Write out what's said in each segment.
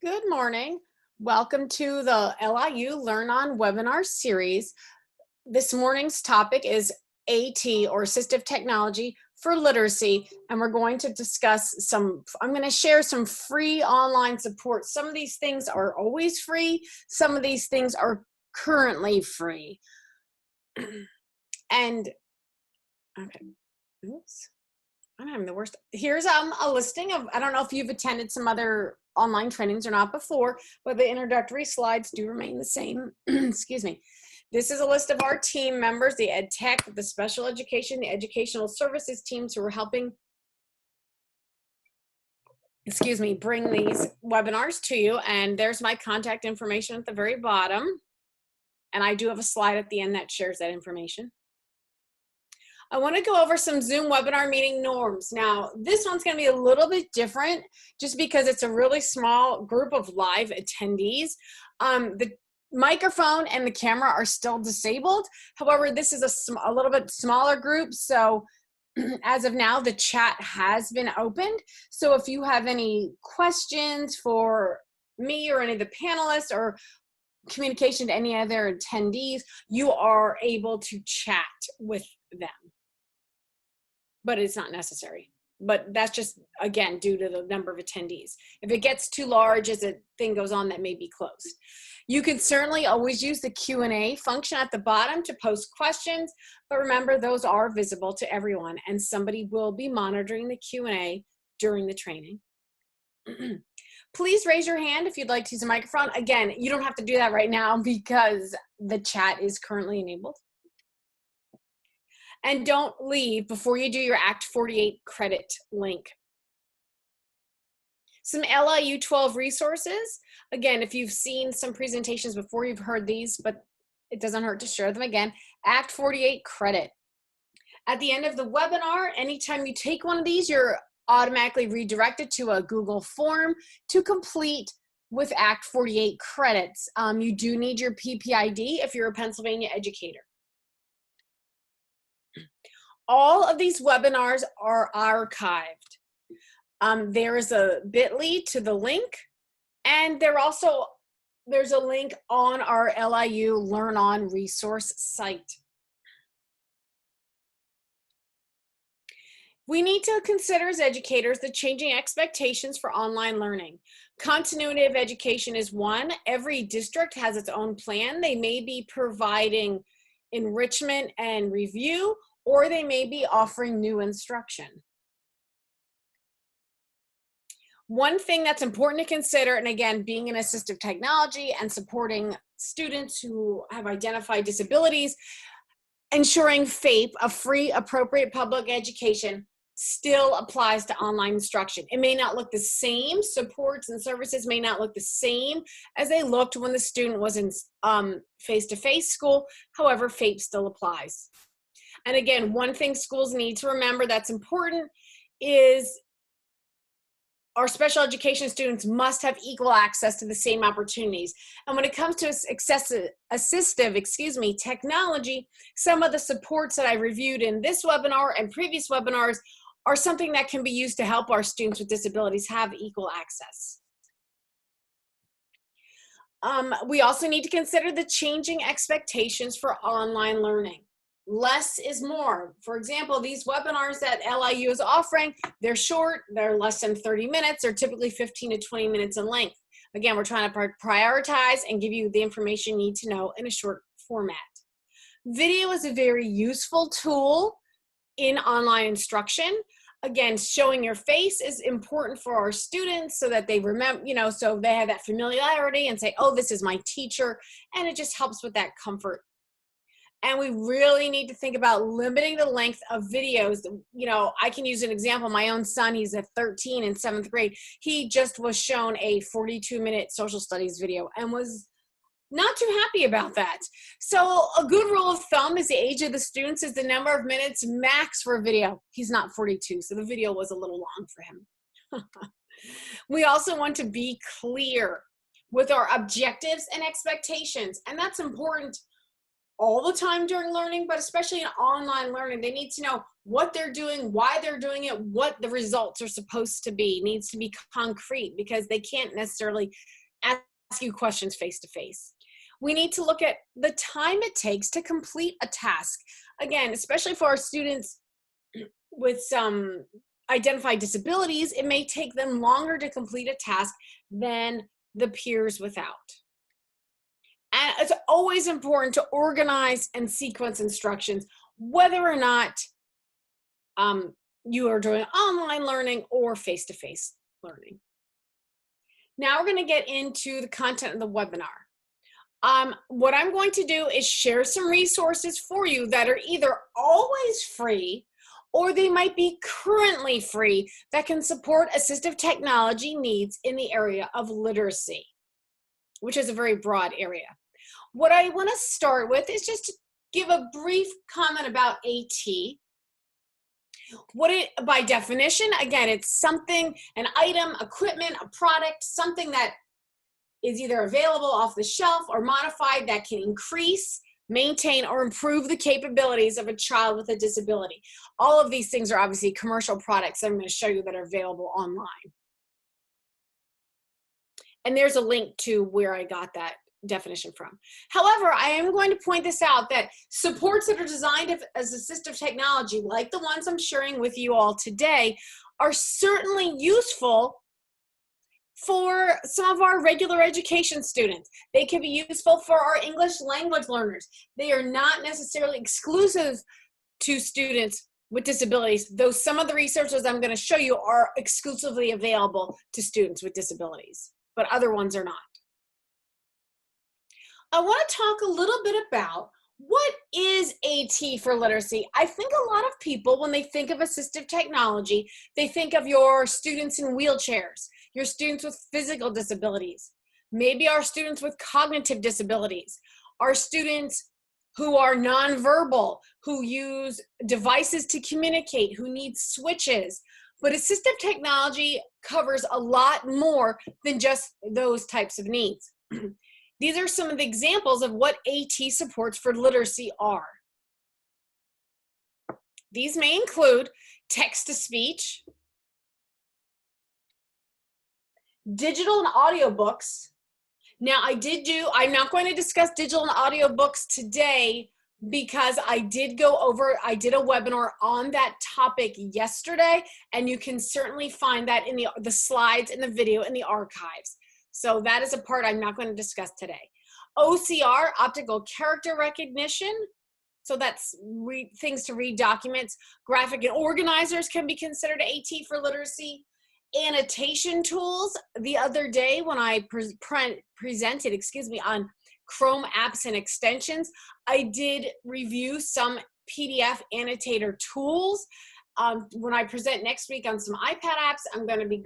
Good morning. Welcome to the LIU LearnOn webinar series. This morning's topic is AT, or Assistive Technology for Literacy, and we're going to discuss I'm going to share some free online support. Some of these things are always free. Some of these things are currently free. And, okay, oops. I'm having the worst. Here's a listing of, I don't know if you've attended some other online trainings or not before, but the introductory slides do remain the same. Excuse me. This is a list of our team members, the ed tech, the special education, the educational services teams who are helping, bring these webinars to you. And there's my contact information at the very bottom. And I do have a slide at the end that shares that information. I want to go over some Zoom webinar meeting norms. Now, this one's going to be a little bit different just because it's a really small group of live attendees. The microphone and the camera are still disabled. However, this is a little bit smaller group. So as of now, the chat has been opened. So if you have any questions for me or any of the panelists or communication to any other attendees, you are able to chat with them. But it's not necessary. But that's just, again, due to the number of attendees. If it gets too large as a thing goes on, that may be closed. You can certainly always use the Q&A function at the bottom to post questions, but remember, those are visible to everyone, and somebody will be monitoring the Q&A during the training. Please raise your hand if you'd like to use a microphone. Again, you don't have to do that right now because the chat is currently enabled. And don't leave before you do your Act 48 credit link. Some LIU 12 resources. Again, if you've seen some presentations before, you've heard these, but it doesn't hurt to share them again. Act 48 credit. At the end of the webinar, anytime you take one of these, you're automatically redirected to a Google form to complete with Act 48 credits. You do need your PPID if you're a Pennsylvania educator. All of these webinars are archived. There is a bit.ly to the link, and there's a link on our LIU LearnOn resource site. We need to consider as educators the changing expectations for online learning. Continuity of education is one. Every district has its own plan. They may be providing enrichment and review, or they may be offering new instruction. One thing that's important to consider, and again, being in assistive technology and supporting students who have identified disabilities, ensuring FAPE, a free appropriate public education, still applies to online instruction. It may not look the same, supports and services may not look the same as they looked when the student was in face-to-face school. However, FAPE still applies. And again, one thing schools need to remember that's important is our special education students must have equal access to the same opportunities. And when it comes to assistive technology, some of the supports that I reviewed in this webinar and previous webinars are something that can be used to help our students with disabilities have equal access. We also need to consider the changing expectations for online learning. Less is more. For example, these webinars that LIU is offering, they're short, they're less than 30 minutes, they're typically 15 to 20 minutes in length. Again, we're trying to prioritize and give you the information you need to know in a short format. Video is a very useful tool in online instruction. Again, showing your face is important for our students so that they remember, so they have that familiarity and say, oh, this is my teacher, and it just helps with that comfort. And we really need to think about limiting the length of videos. I can use an example. My own son, he's at 13 in 7th grade. He just was shown a 42-minute social studies video and was not too happy about that. So a good rule of thumb is the age of the students is the number of minutes max for a video. He's not 42, so the video was a little long for him. We also want to be clear with our objectives and expectations, and that's important. all the time during learning, but especially in online learning, they need to know what they're doing, why they're doing it, what the results are supposed to be. It needs to be concrete because they can't necessarily ask you questions face to face. We need to look at the time it takes to complete a task. Again, especially for our students with some identified disabilities, it may take them longer to complete a task than the peers without. And it's always important to organize and sequence instructions, whether or not you are doing online learning or face-to-face learning. Now we're going to get into the content of the webinar. What I'm going to do is share some resources for you that are either always free or they might be currently free that can support assistive technology needs in the area of literacy, which is a very broad area. What I want to start with is just to give a brief comment about AT. By definition, again, it's something, an item, equipment, a product, something that is either available off the shelf or modified that can increase, maintain, or improve the capabilities of a child with a disability. All of these things are obviously commercial products I'm going to show you that are available online. And there's a link to where I got that definition from. However, I am going to point this out that supports that are designed as assistive technology, like the ones I'm sharing with you all today, are certainly useful for some of our regular education students. They can be useful for our English language learners. They are not necessarily exclusive to students with disabilities, though some of the resources I'm going to show you are exclusively available to students with disabilities, but other ones are not. I want to talk a little bit about what is AT for literacy. I think a lot of people, when they think of assistive technology, they think of your students in wheelchairs, your students with physical disabilities, maybe our students with cognitive disabilities, our students who are nonverbal, who use devices to communicate, who need switches. But assistive technology covers a lot more than just those types of needs. These are some of the examples of what AT supports for literacy are. These may include text-to-speech, digital and audiobooks. Now, I'm not going to discuss digital and audiobooks today because I did a webinar on that topic yesterday, and you can certainly find that in the slides and the video in the archives. So that is a part I'm not going to discuss today. OCR, optical character recognition. So that's things to read documents. Graphic and organizers can be considered AT for literacy. Annotation tools. The other day when I presented on Chrome apps and extensions, I did review some PDF annotator tools. When I present next week on some iPad apps, I'm going to be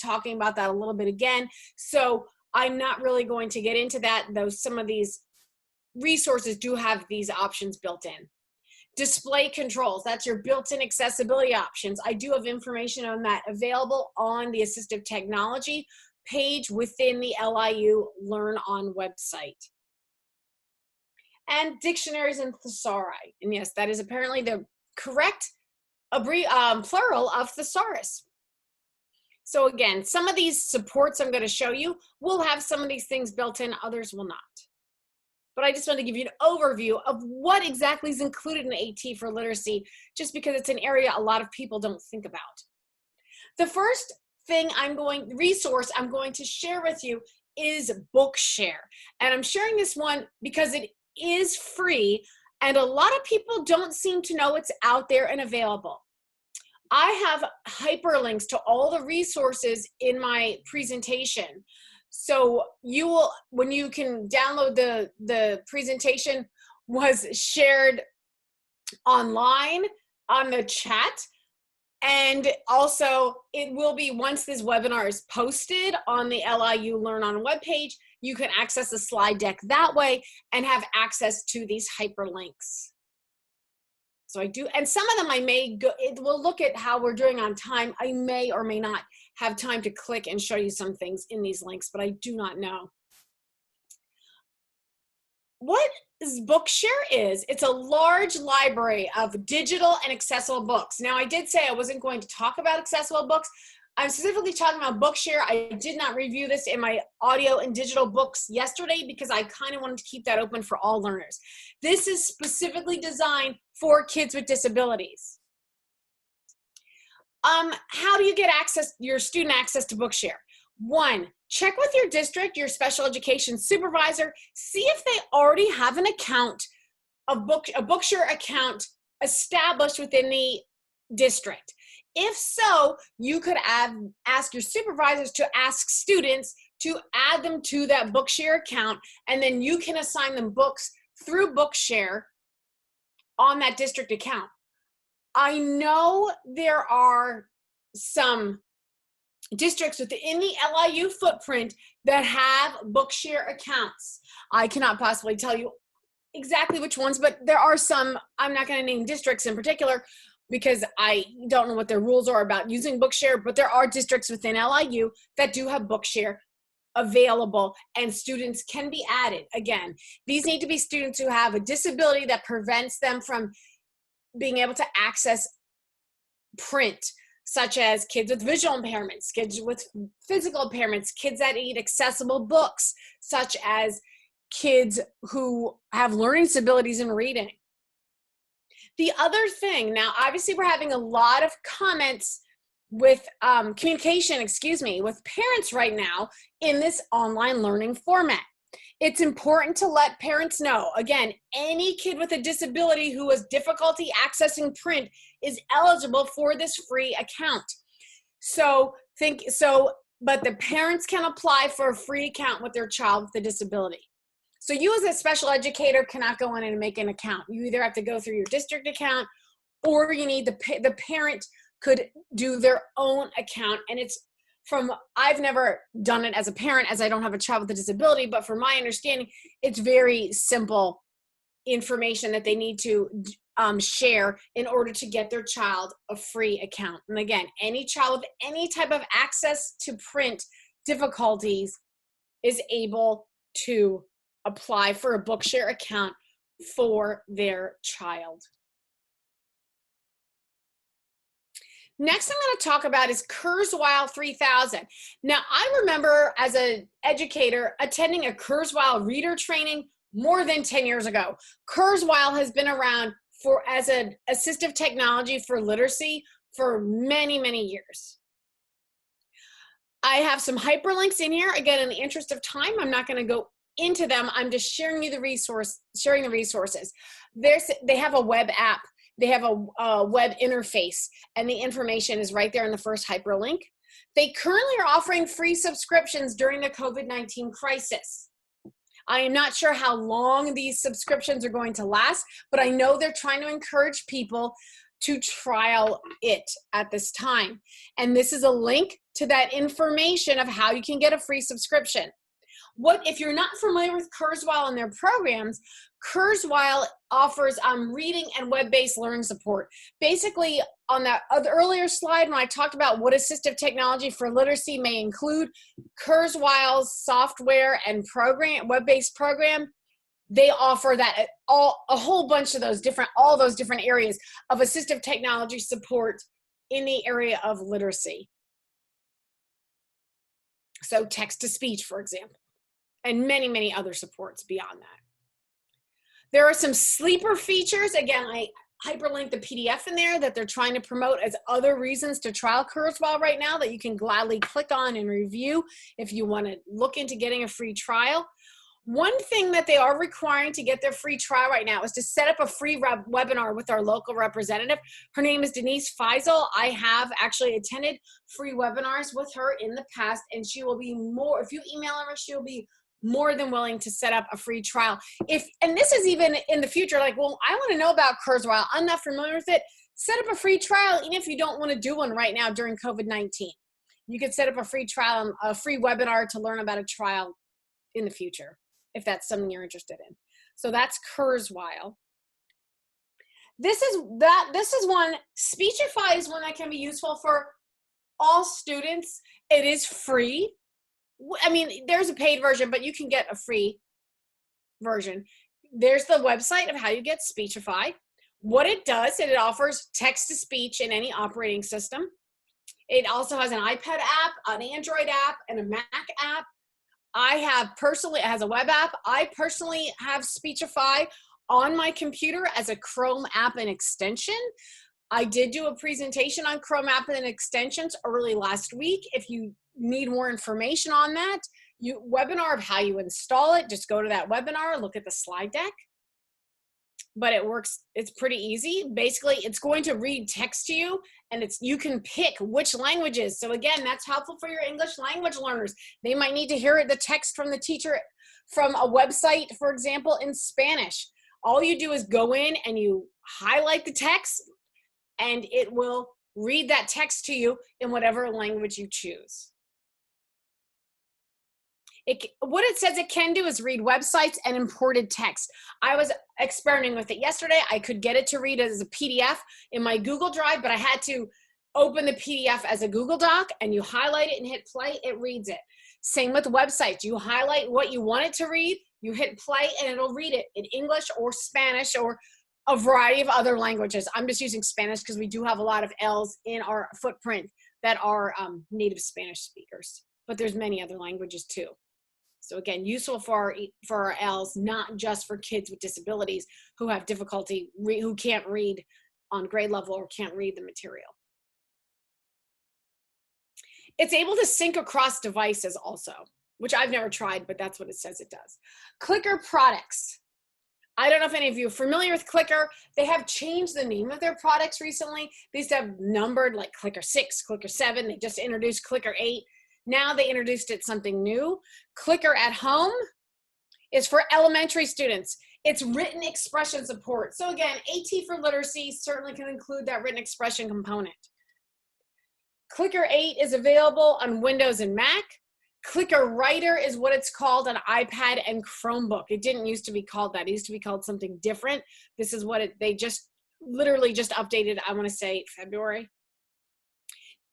talking about that a little bit again. So I'm not really going to get into that, though some of these resources do have these options built in. Display controls, that's your built-in accessibility options. I do have information on that available on the assistive technology page within the LIU LearnOn website. And dictionaries and thesauri. And yes, that is apparently the correct plural of thesaurus. So again, some of these supports I'm going to show you will have some of these things built in, others will not. But I just want to give you an overview of what exactly is included in AT for literacy, just because it's an area a lot of people don't think about. The first resource I'm going to share with you is Bookshare. And I'm sharing this one because it is free, and a lot of people don't seem to know it's out there and available. I have hyperlinks to all the resources in my presentation. So when you can download the presentation was shared online on the chat. And also it will be, once this webinar is posted on the LIU LearnOn webpage, you can access the slide deck that way and have access to these hyperlinks. So I do, and some of them we'll look at how we're doing on time. I may or may not have time to click and show you some things in these links, but I do not know. What Bookshare is, it's a large library of digital and accessible books. Now, I did say I wasn't going to talk about accessible books. I'm specifically talking about Bookshare. I did not review this in my audio and digital books yesterday because I kind of wanted to keep that open for all learners. This is specifically designed for kids with disabilities. How do you get access, your student access to Bookshare? One, check with your district, your special education supervisor, see if they already have an account, a Bookshare account established within the district. If so, you could ask your supervisors to ask students to add them to that Bookshare account, and then you can assign them books through Bookshare on that district account. I know there are some districts within the LIU footprint that have Bookshare accounts. I cannot possibly tell you exactly which ones, but there are some. I'm not going to name districts in particular because I don't know what their rules are about using Bookshare, but there are districts within LIU that do have Bookshare available, and students can be added. Again, these need to be students who have a disability that prevents them from being able to access print, such as kids with visual impairments, kids with physical impairments, kids that need accessible books, such as kids who have learning disabilities in reading. The other thing, now obviously we're having a lot of comments with communication, with parents right now in this online learning format. It's important to let parents know, again, any kid with a disability who has difficulty accessing print is eligible for this free account. But the parents can apply for a free account with their child with a disability. So you as a special educator cannot go in and make an account. You either have to go through your district account, or you need the parent could do their own account. And it's I've never done it as a parent, as I don't have a child with a disability, but from my understanding, it's very simple information that they need to share in order to get their child a free account. And again, any child with any type of access to print difficulties is able to apply for a Bookshare account for their child. Next, I'm going to talk about is Kurzweil 3000. Now, I remember as an educator attending a Kurzweil reader training more than 10 years ago. Kurzweil has been around as an assistive technology for literacy for many, many years. I have some hyperlinks in here. Again, in the interest of time, I'm not going to go into them. I'm just sharing the resources. They have a web app. They have a web interface, and the information is right there in the first hyperlink. They currently are offering free subscriptions during the COVID-19 crisis. I am not sure how long these subscriptions are going to last, but I know they're trying to encourage people to trial it at this time. And this is a link to that information of how you can get a free subscription. If you're not familiar with Kurzweil and their programs, Kurzweil offers reading and web-based learning support. Basically, on that earlier slide when I talked about what assistive technology for literacy may include, Kurzweil's software and web-based program, they offer that a whole bunch of all those different areas of assistive technology support in the area of literacy. So text-to-speech, for example, and many, many other supports beyond that. There are some sleeper features. Again, I hyperlink the PDF in there that they're trying to promote as other reasons to trial Kurzweil right now that you can gladly click on and review if you want to look into getting a free trial. One thing that they are requiring to get their free trial right now is to set up a free webinar with our local representative. Her name is Denise Feisel. I have actually attended free webinars with her in the past, and she will be if you email her, she'll be more than willing to set up a free trial. And this is even in the future, like, well, I want to know about Kurzweil. I'm not familiar with it. Set up a free trial, even if you don't want to do one right now during COVID-19. You could set up a free trial, a free webinar to learn about a trial in the future, if that's something you're interested in. So that's Kurzweil. This is one. Speechify is one that can be useful for all students. It is free. I mean, there's a paid version, but you can get a free version. there's the website of how you get Speechify. What it does, it offers text-to-speech in any operating system. It also has an iPad app, an Android app, and a Mac app. I have personally, it has a web app. I personally have Speechify on my computer as a Chrome app and extension. I did do a presentation on Chrome app and extensions early last week. If you need more information on that, webinar of how you install it, just go to that webinar, look at the slide deck. But it works, it's pretty easy. Basically, it's going to read text to you, and you can pick which languages. So again, that's helpful for your English language learners. They might need to hear the text from the teacher from a website, for example, in Spanish. All you do is go in and you highlight the text, and it will read that text to you in whatever language you choose. What it says it can do is read websites and imported text. I was experimenting with it yesterday. I could get it to read as a PDF in my Google Drive, but I had to open the PDF as a Google Doc, and you highlight it and hit play, it reads it. Same with websites. You highlight what you want it to read, you hit play, and it'll read it in English or Spanish or a variety of other languages. I'm just using Spanish because we do have a lot of L's in our footprint that are native Spanish speakers, but there's many other languages too. So again, useful for our L's, not just for kids with disabilities who have difficulty, who can't read on grade level or can't read the material. It's able to sync across devices also, which I've never tried, but that's what it says it does. Clicker products. I don't know if any of you are familiar with Clicker. They have changed the name of their products recently. They used to have numbered like Clicker 6, Clicker 7. They just introduced Clicker 8. Now they introduced it something new. Clicker at Home is for elementary students. It's written expression support. So again, AT for literacy certainly can include that written expression component. Clicker 8 is available on Windows and Mac. Clicker Writer is what it's called on iPad and Chromebook. It didn't used to be called that. It used to be called something different. This is what they just literally just updated, I want to say February.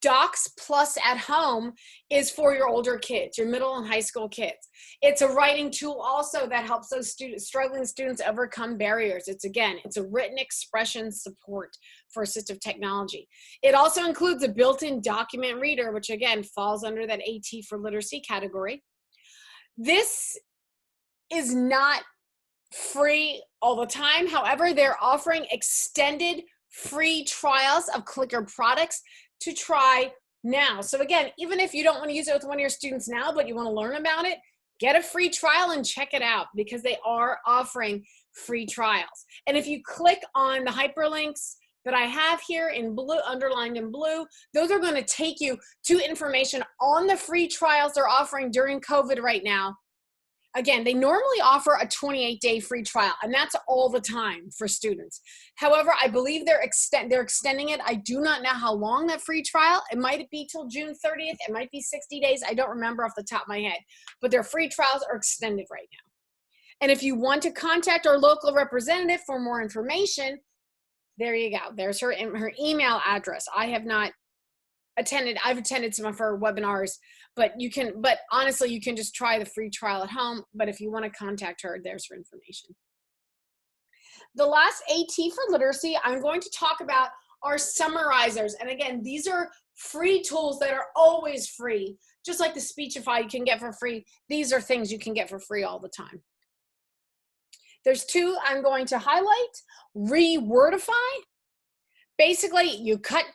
Docs Plus at Home is for your older kids, your middle and high school kids. It's a writing tool also that helps those struggling students overcome barriers. It's a written expression support for assistive technology. It also includes a built-in document reader, which again falls under that AT for literacy category. This is not free all the time. However, they're offering extended free trials of Clicker products to try now. So again, even if you don't want to use it with one of your students now, but you want to learn about it, get a free trial and check it out because they are offering free trials. And if you click on the hyperlinks that I have here in blue, underlined in blue, those are going to take you to information on the free trials they're offering during COVID right now. Again, they normally offer a 28-day free trial, and that's all the time for students. However, I believe they're extending it. I do not know how long that free trial. It might be till June 30th. It might be 60 days. I don't remember off the top of my head, but their free trials are extended right now. And if you want to contact our local representative for more information, there you go. There's her email address. I've attended some of her webinars, but honestly, you can just try the free trial at home. But if you want to contact her, there's her information. The last AT for literacy I'm going to talk about are summarizers. And again, these are free tools that are always free. Just like the Speechify you can get for free, these are things you can get for free all the time. There's two I'm going to highlight. Rewordify. Basically, you cut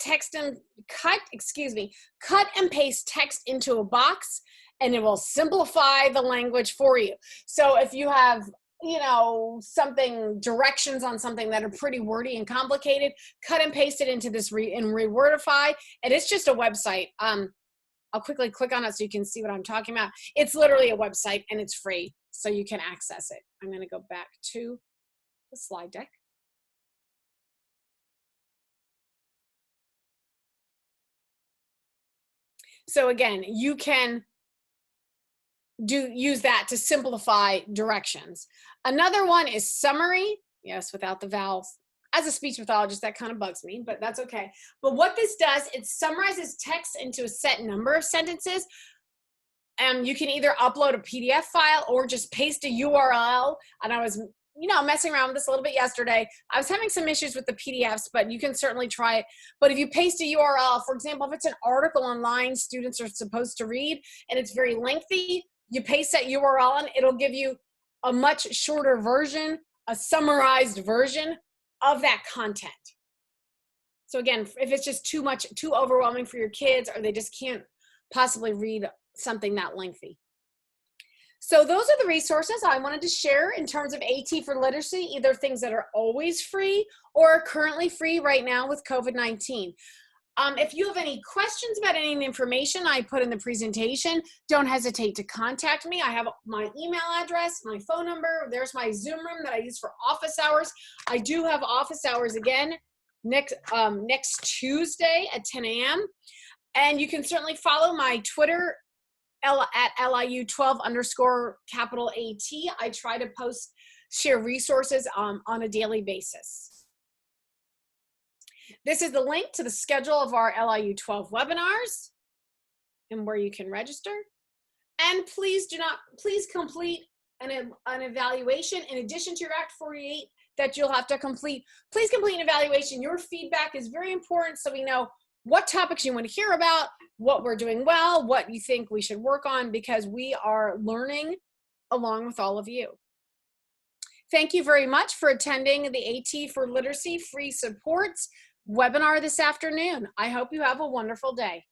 and paste text into a box, and it will simplify the language for you. So if you have, directions on something that are pretty wordy and complicated, cut and paste it into this in Rewordify, and it's just a website. I'll quickly click on it so you can see what I'm talking about. It's literally a website, and it's free, so you can access it. I'm going to go back to the slide deck. So again, you can use that to simplify directions. Another one is summary. Yes, without the vowels. As a speech pathologist, that kind of bugs me, but that's okay. But what this does, it summarizes text into a set number of sentences. And you can either upload a PDF file or just paste a URL. And I was messing around with this a little bit yesterday. I was having some issues with the PDFs, but you can certainly try it. But if you paste a URL, for example, if it's an article online students are supposed to read and it's very lengthy, you paste that URL and it'll give you a much shorter version, a summarized version of that content. So again, if it's just too overwhelming for your kids, or they just can't possibly read something that lengthy. So those are the resources I wanted to share in terms of AT for literacy, either things that are always free or are currently free right now with COVID-19. If you have any questions about any of the information I put in the presentation, don't hesitate to contact me. I have my email address, my phone number. There's my Zoom room that I use for office hours. I do have office hours again next Tuesday at 10 a.m. And you can certainly follow my Twitter at LIU12_AT. I try to share resources on a daily basis. This is the link to the schedule of our LIU 12 webinars and where you can register. And please complete an evaluation in addition to your Act 48 that you'll have to complete. Please complete an evaluation. Your feedback is very important so we know what topics you want to hear about, what we're doing well, what you think we should work on, because we are learning along with all of you. Thank you very much for attending the AT for Literacy Free Supports webinar this afternoon. I hope you have a wonderful day.